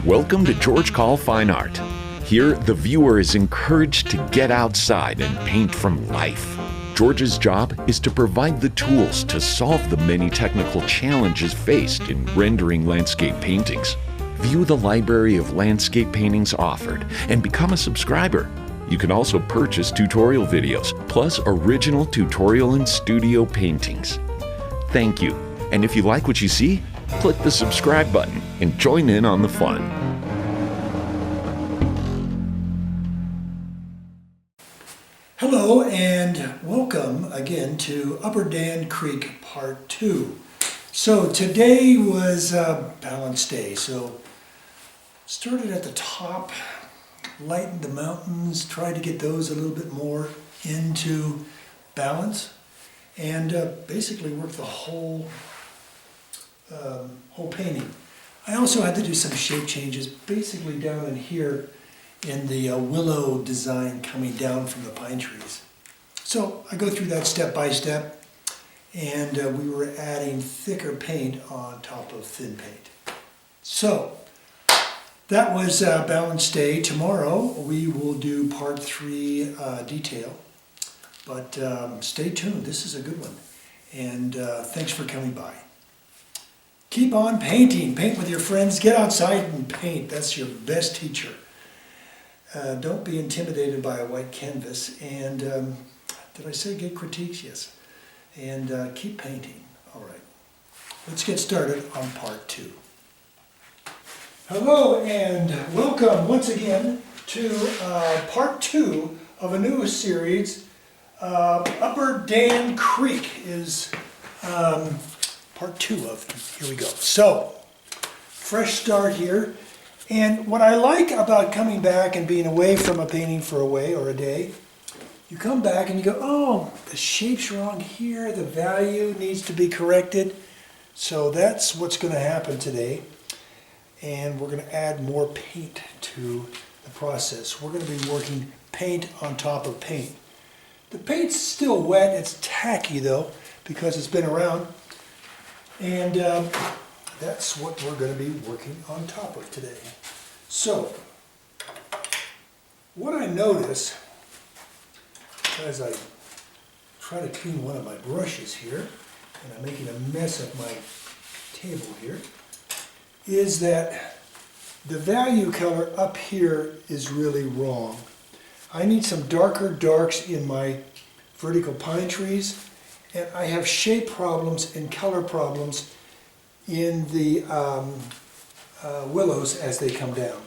Welcome to George Coll Fine Art. Here, the viewer is encouraged to get outside and paint from life. George's job is to provide the tools to solve the many technical challenges faced in rendering landscape paintings. View the library of landscape paintings offered and become a subscriber. You can also purchase tutorial videos, plus original tutorial and studio paintings. Thank you. And if you like what you see, click the subscribe button and join in on the fun. Hello and welcome again to Upper Dan Creek Part 2. So today was Balance Day, so started at the top, lightened the mountains, tried to get those a little bit more into balance, and basically worked the whole painting. I also had to do some shape changes, basically down in here in the willow design coming down from the pine trees. So I go through that step by step, and we were adding thicker paint on top of thin paint. So that was Balance Day. Tomorrow we will do Part 3 detail, but stay tuned, this is a good one, and thanks for coming by. Keep on painting, paint with your friends, get outside and paint, that's your best teacher. Don't be intimidated by a white canvas, and did I say get critiques? Yes. And keep painting. All right. Let's get started on Part 2. Hello and welcome once again to Part 2 of a new series. Upper Dan Creek is Part 2 of, here we go. So, fresh start here. And what I like about coming back and being away from a painting for a day, you come back and you go, oh, the shape's wrong here, the value needs to be corrected. So that's what's going to happen today. And we're going to add more paint to the process. We're going to be working paint on top of paint. The paint's still wet, it's tacky though, because it's been around. And that's what we're going to be working on top of today. So, what I notice as I try to clean one of my brushes here, and I'm making a mess of my table here, is that the value color up here is really wrong. I need some darker darks in my vertical pine trees, and I have shape problems and color problems in the willows as they come down.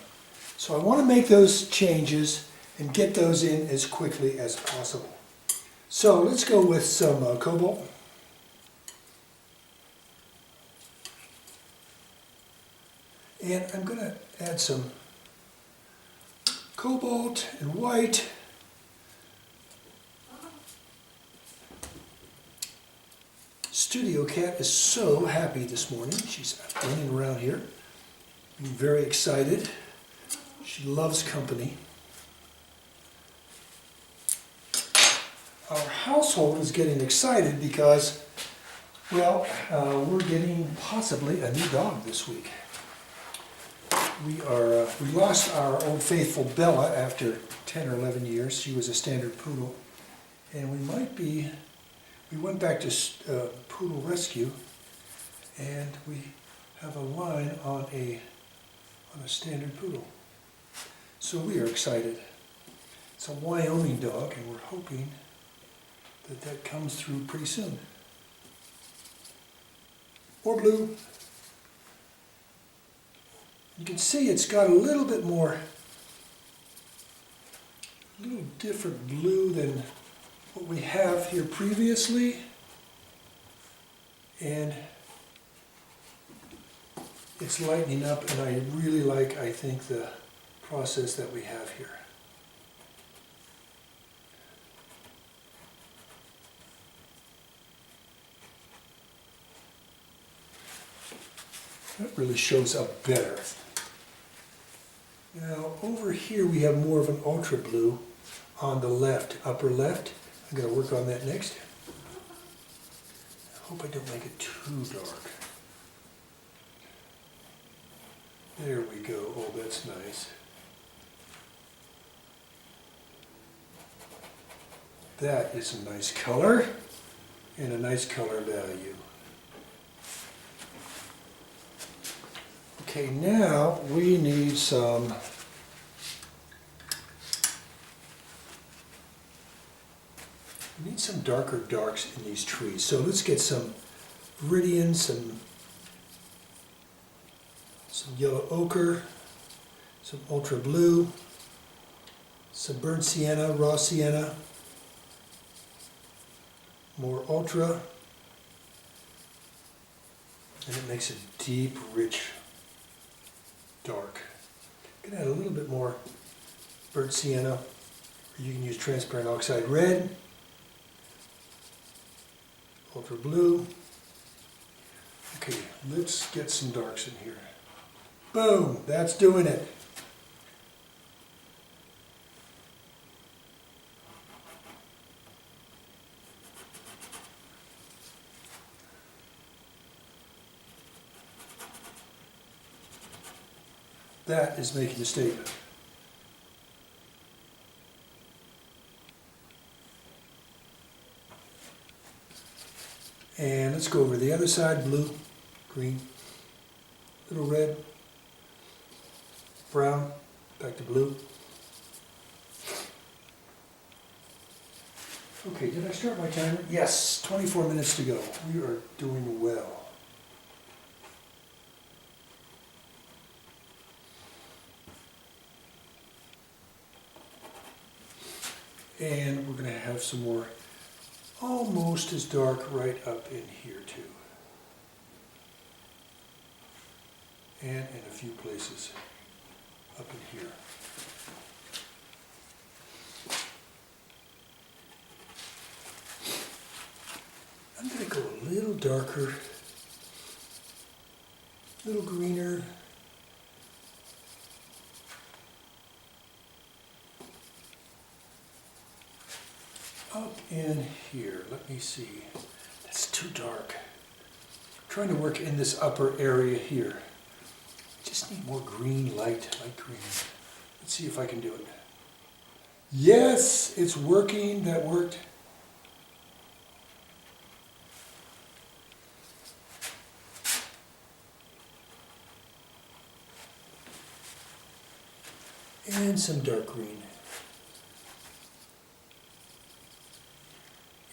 So I want to make those changes and get those in as quickly as possible. So let's go with some cobalt. And I'm going to add some cobalt and white. Studio Cat is so happy this morning. She's running around here, being very excited. She loves company. Our household is getting excited because, well, we're getting possibly a new dog this week. We lost our old faithful Bella after 10 or 11 years. She was a standard poodle, and we went back to poodle rescue, and we have a line on a standard poodle. So we are excited. It's a Wyoming dog, and we're hoping that comes through pretty soon. Or blue. You can see it's got a little bit more, a little different blue than what we have here previously, and it's lightening up, and I really like, I think, the process that we have here. That really shows up better. Now over here we have more of an ultra blue on the left, upper left. I'm going to work on that next. I hope I don't make it too dark. There we go. Oh, that's nice. That is a nice color and a nice color value. Okay, now we need some darker darks in these trees. So let's get some viridian, some yellow ochre, some ultra blue, some burnt sienna, raw sienna, more ultra, and it makes a deep, rich dark. You can add a little bit more burnt sienna, or you can use transparent oxide red, ultra blue. Okay, let's get some darks in here. Boom, that's doing it. That is making a statement. And let's go over the other side, blue, green, little red, brown, back to blue. Okay, did I start my timer? Yes, 24 minutes to go. We are doing well. And we're going to have some more almost as dark right up in here too. And in a few places up in here. I'm going to go a little darker, a little greener. Up in here, let me see. That's too dark. I'm trying to work in this upper area here. Just need more green, light green. Let's see if I can do it. Yes, it's working. That worked. And some dark green.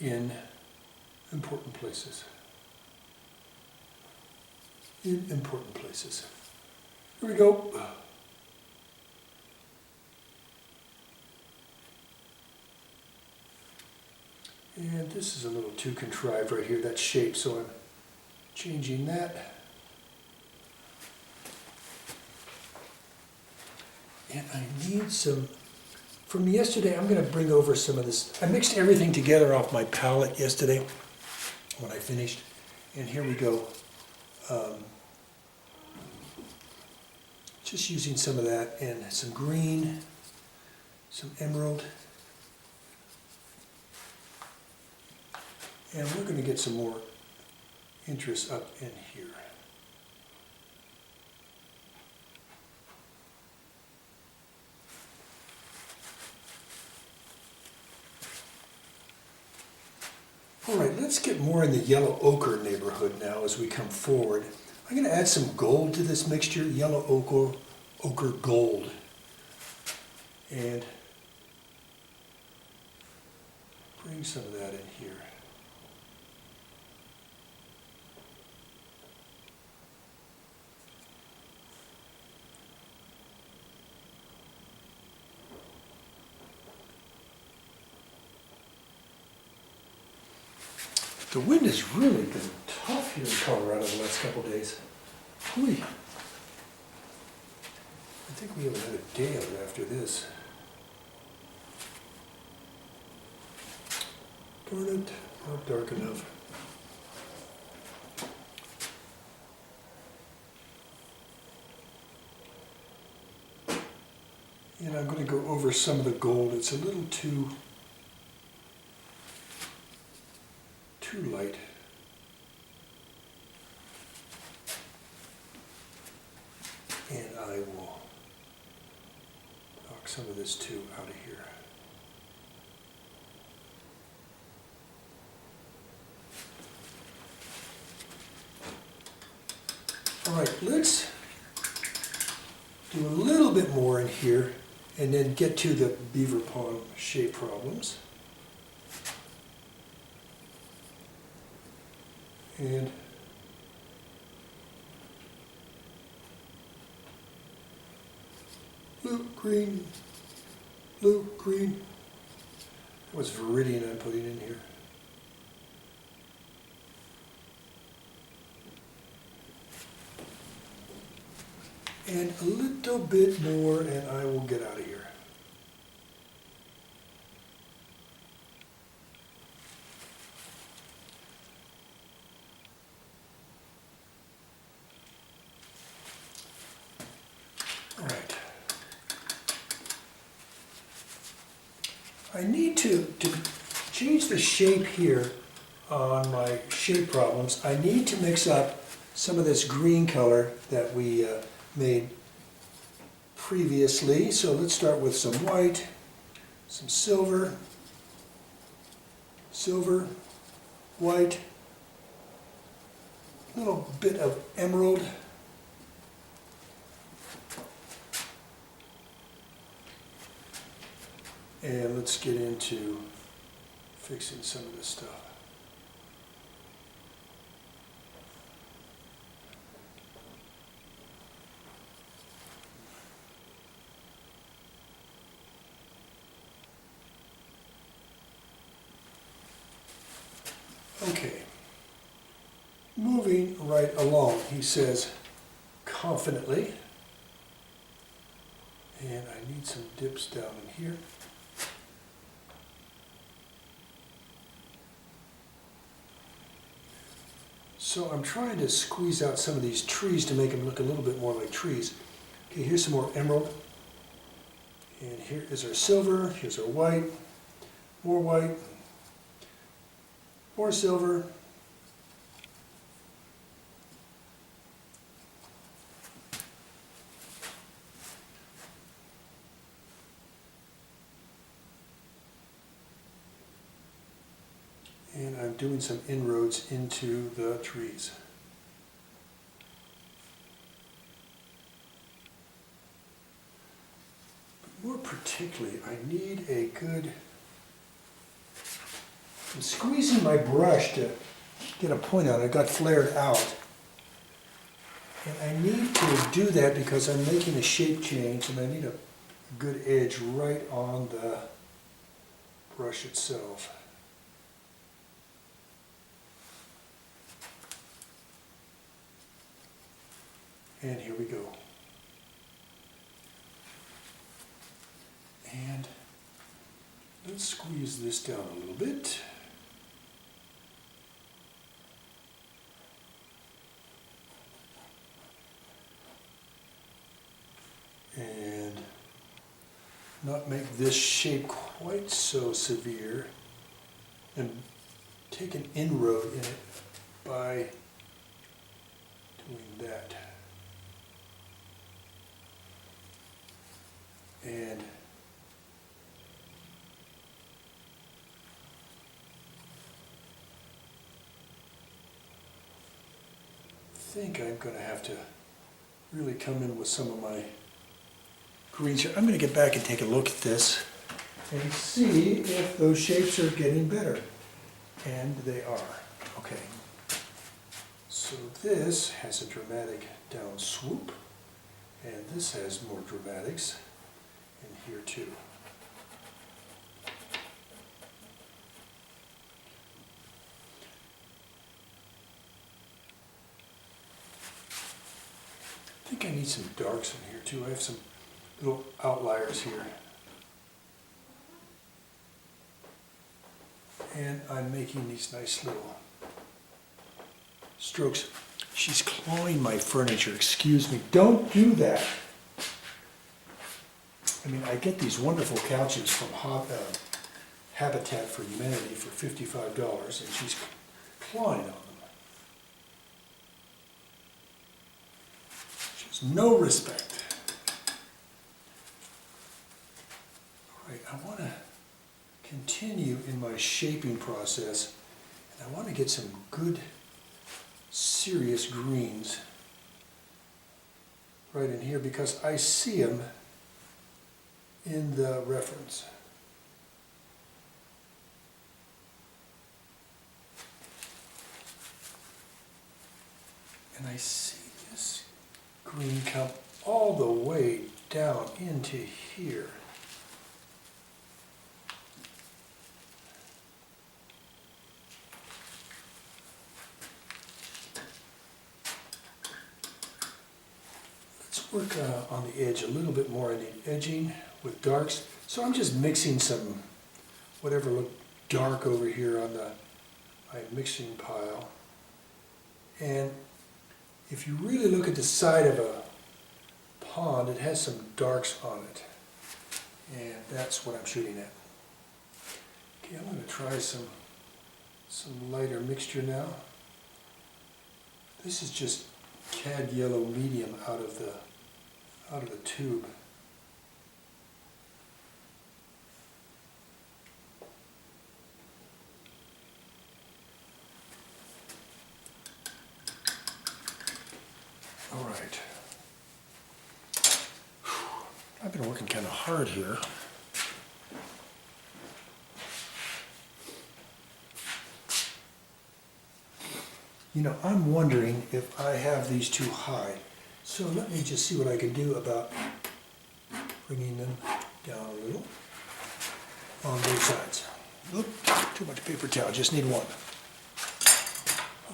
In important places. In important places. Here we go. And this is a little too contrived right here, that shape, so I'm changing that. And I need some, from yesterday, I'm going to bring over some of this. I mixed everything together off my palette yesterday when I finished. And here we go. Just using some of that and some green, some emerald. And we're going to get some more interest up in here. All right, let's get more in the yellow ochre neighborhood now as we come forward. I'm going to add some gold to this mixture, yellow ochre gold. And bring some of that in here. The wind has really been tough here in Colorado the last couple of days. Whew. I think we have another day out after this. Darn it, not dark enough. And I'm going to go over some of the gold. It's a little too light. And I will knock some of this too out of here. All right, let's do a little bit more in here and then get to the beaver pond shape problems. And blue, green, blue, green. That was Viridian I'm putting in here. And a little bit more and I will get out of here. All right. I need to change the shape here on my shape problems. I need to mix up some of this green color that we made previously. So let's start with some white, some silver, silver, white, a little bit of emerald, and let's get into fixing some of this stuff. Okay, moving right along, he says confidently, and I need some dips down in here. So I'm trying to squeeze out some of these trees to make them look a little bit more like trees. Okay, here's some more emerald, and here is our silver, here's our white, more silver, and I'm doing some inroads into the trees. But more particularly, I need a good... I'm squeezing my brush to get a point on it. It got flared out. And I need to do that because I'm making a shape change and I need a good edge right on the brush itself. And here we go. And let's squeeze this down a little bit. And not make this shape quite so severe, and take an inroad in it by doing that. And I think I'm going to have to really come in with some of my greens here. I'm going to get back and take a look at this and see if those shapes are getting better. And they are. Okay. So this has a dramatic down swoop, and this has more dramatics in here too. I think I need some darks in here too. I have some little outliers here. And I'm making these nice little strokes. She's clawing my furniture, excuse me. Don't do that. I mean, I get these wonderful couches from Habitat for Humanity for $55, and she's clawing on them. There's no respect. All right, I want to continue in my shaping process, and I want to get some good, serious greens right in here because I see them in the reference. And I see this green come all the way down into here. Let's work on the edge a little bit more. I need edging with darks. So I'm just mixing some whatever looked dark over here on my mixing pile. And if you really look at the side of a pond, it has some darks on it. And that's what I'm shooting at. Okay, I'm going to try some lighter mixture now. This is just cad yellow medium out of the tube. All right. I've been working kind of hard here. You know, I'm wondering if I have these too high. So let me just see what I can do about bringing them down a little on both sides. Oop, too much paper towel, just need one.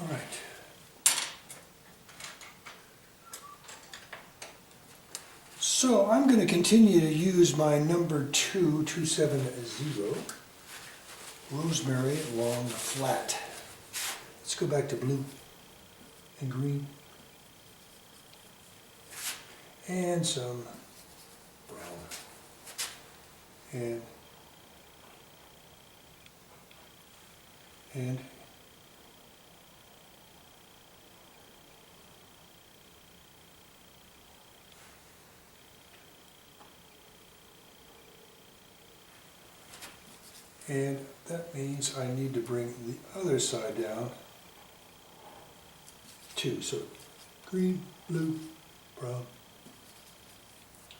All right. So I'm going to continue to use my number 270 rosemary long flat. Let's go back to blue and green and some brown and that means I need to bring the other side down too. So green, blue, brown.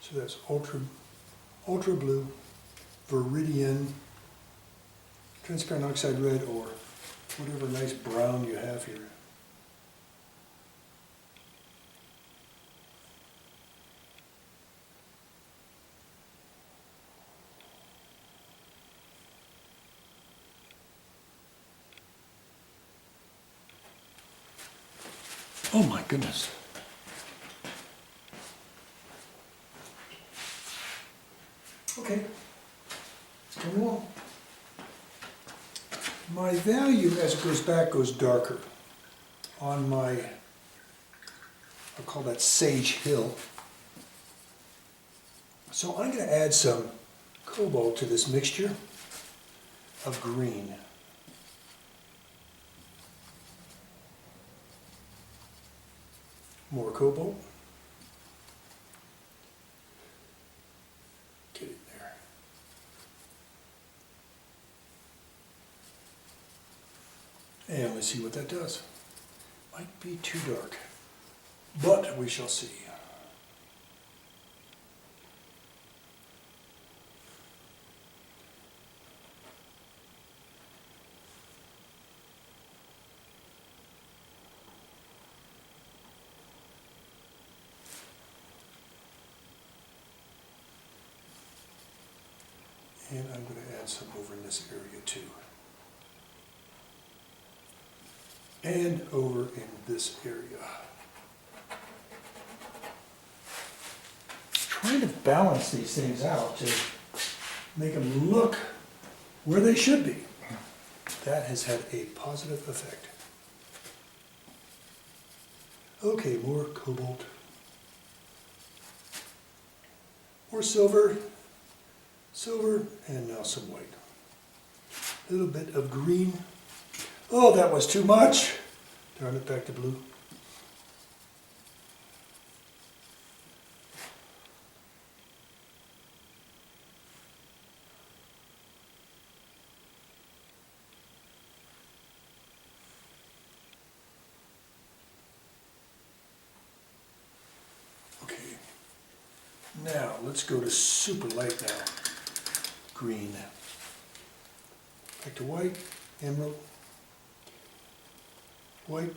So that's ultra blue, viridian, transparent oxide red, or whatever nice brown you have here. Oh my goodness. Okay, let's go on. My value as it goes back goes darker on my, I'll call that Sage Hill. So I'm going to add some cobalt to this mixture of green. More cobalt. Get it there. And let's see what that does. Might be too dark, but we shall see. And I'm going to add some over in this area too. And over in this area. Trying to balance these things out to make them look where they should be. That has had a positive effect. Okay, more cobalt. More silver. Silver, and now some white. A little bit of green. Oh, that was too much. Turn it back to blue. Now, let's go to super light now. Green. Back to white, emerald, white,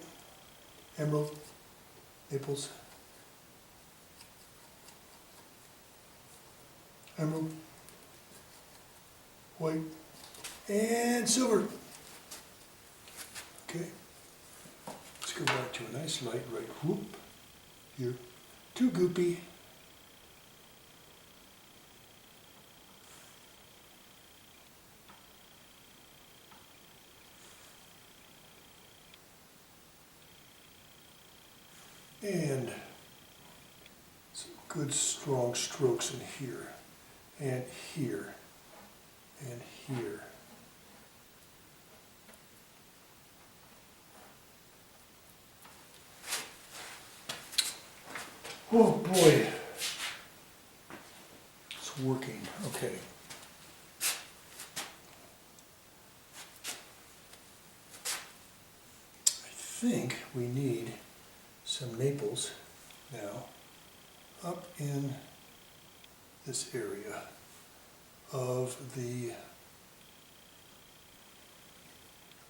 emerald, maples, emerald, white, and silver. Okay, let's go back to a nice light right whoop here. Too goopy. And some good strong strokes in here, and here, and here. Oh boy, it's working, okay. I think we need some maples now up in this area of the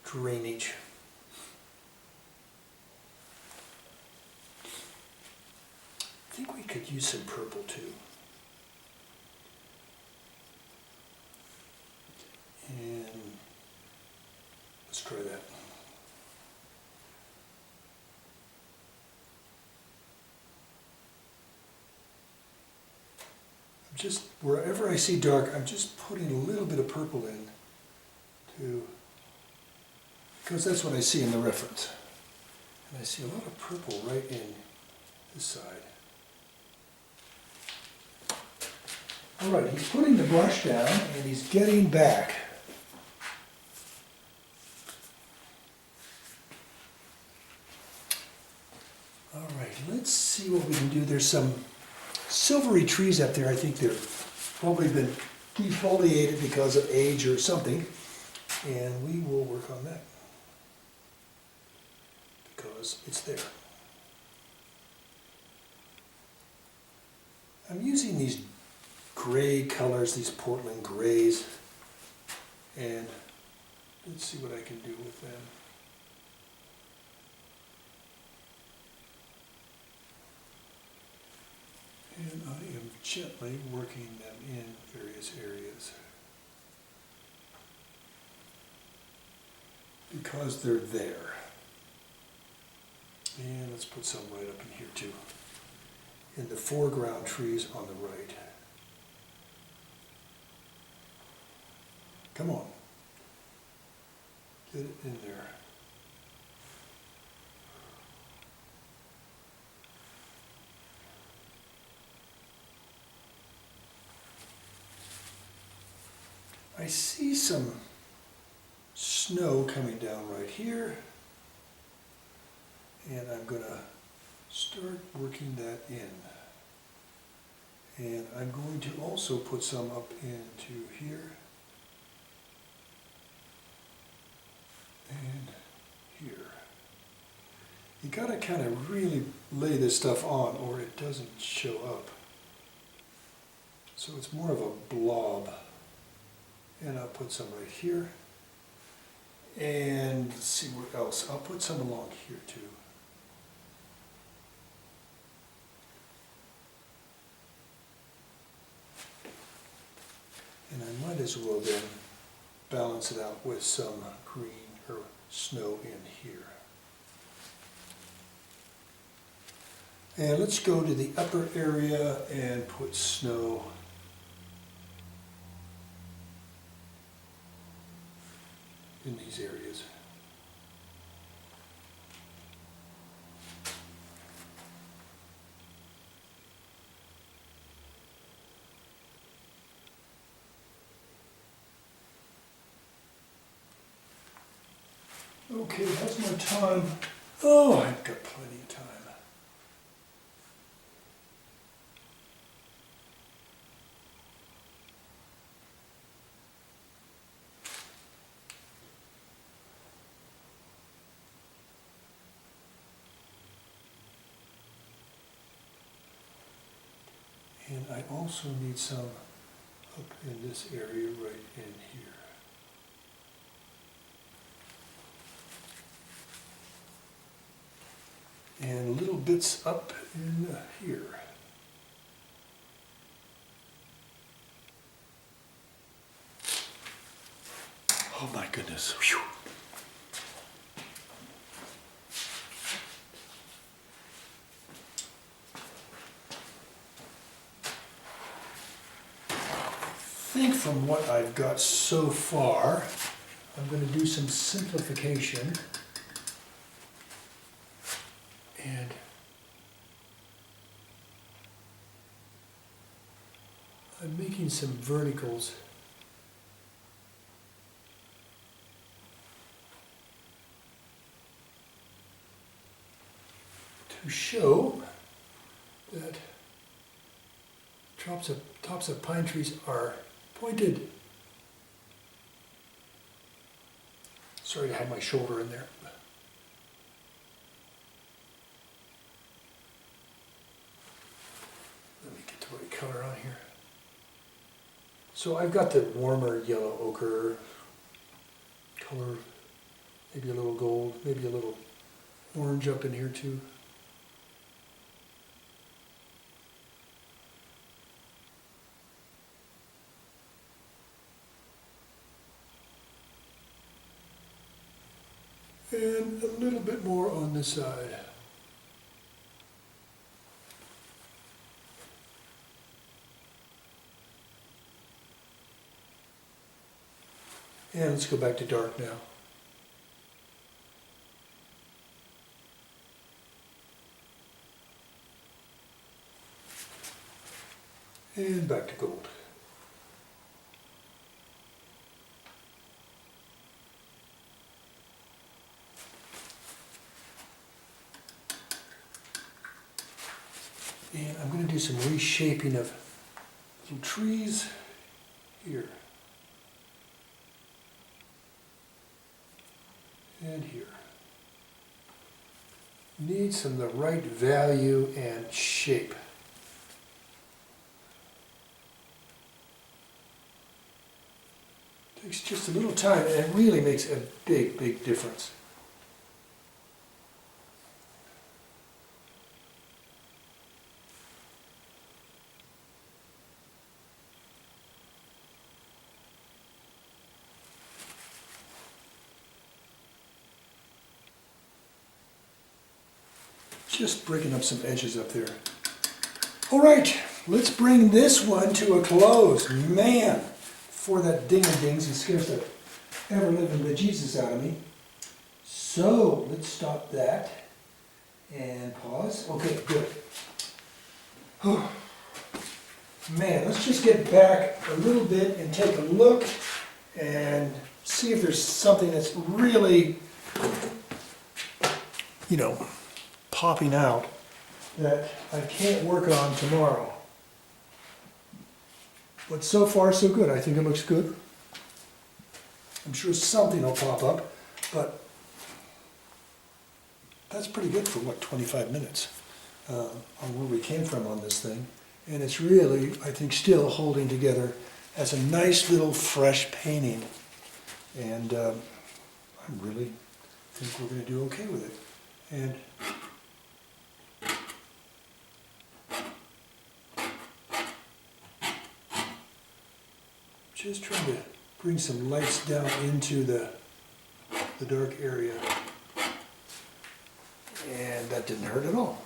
drainage. I think we could use some purple too. And let's try that. Just wherever I see dark, I'm just putting a little bit of purple in because that's what I see in the reference. And I see a lot of purple right in this side. All right, he's putting the brush down and he's getting back. All right, let's see what we can do. There's some silvery trees up there. I think they've probably been defoliated because of age or something. And we will work on that because it's there. I'm using these gray colors, these Portland grays, and let's see what I can do with them. And I am gently working them in various areas because they're there. And let's put some right up in here too, in the foreground trees on the right. Come on, get it in there. I see some snow coming down right here, and I'm going to start working that in. And I'm going to also put some up into here and here. You got to kind of really lay this stuff on or it doesn't show up. So it's more of a blob. And I'll put some right here. And let's see where else. I'll put some along here too. And I might as well then balance it out with some green or snow in here. And let's go to the upper area and put snow in these areas. Okay, how's my time? Oh, I've got plenty of time. And I also need some up in this area right in here. And little bits up in here. Oh my goodness. Whew. I think from what I've got so far, I'm going to do some simplification. And I'm making some verticals to show that tops of pine trees are pointed. Sorry to have my shoulder in there. Let me get the right color on here. So I've got the warmer yellow ochre color, maybe a little gold, maybe a little orange up in here too. And a little bit more on this side. And let's go back to dark now. And back to gold. And I'm going to do some reshaping of little trees here. And here. Need some of the right value and shape. Takes just a little time and it really makes a big, big difference. Just breaking up some edges up there. All right, let's bring this one to a close. Man, before that ding-a-dings, it scares the ever-living bejesus out of me. So, let's stop that and pause. Okay, good. Oh, man, let's just get back a little bit and take a look and see if there's something that's really, you know, popping out that I can't work on tomorrow. But so far so good. I think it looks good. I'm sure something will pop up, but that's pretty good for what, 25 minutes on where we came from on this thing. And it's really, I think, still holding together as a nice little fresh painting. And I really think we're going to do okay with it. And just trying to bring some lights down into the dark area. And that didn't hurt at all.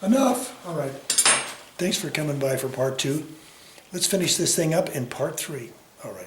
Enough. All right. Thanks for coming by for part 2. Let's finish this thing up in part 3. All right.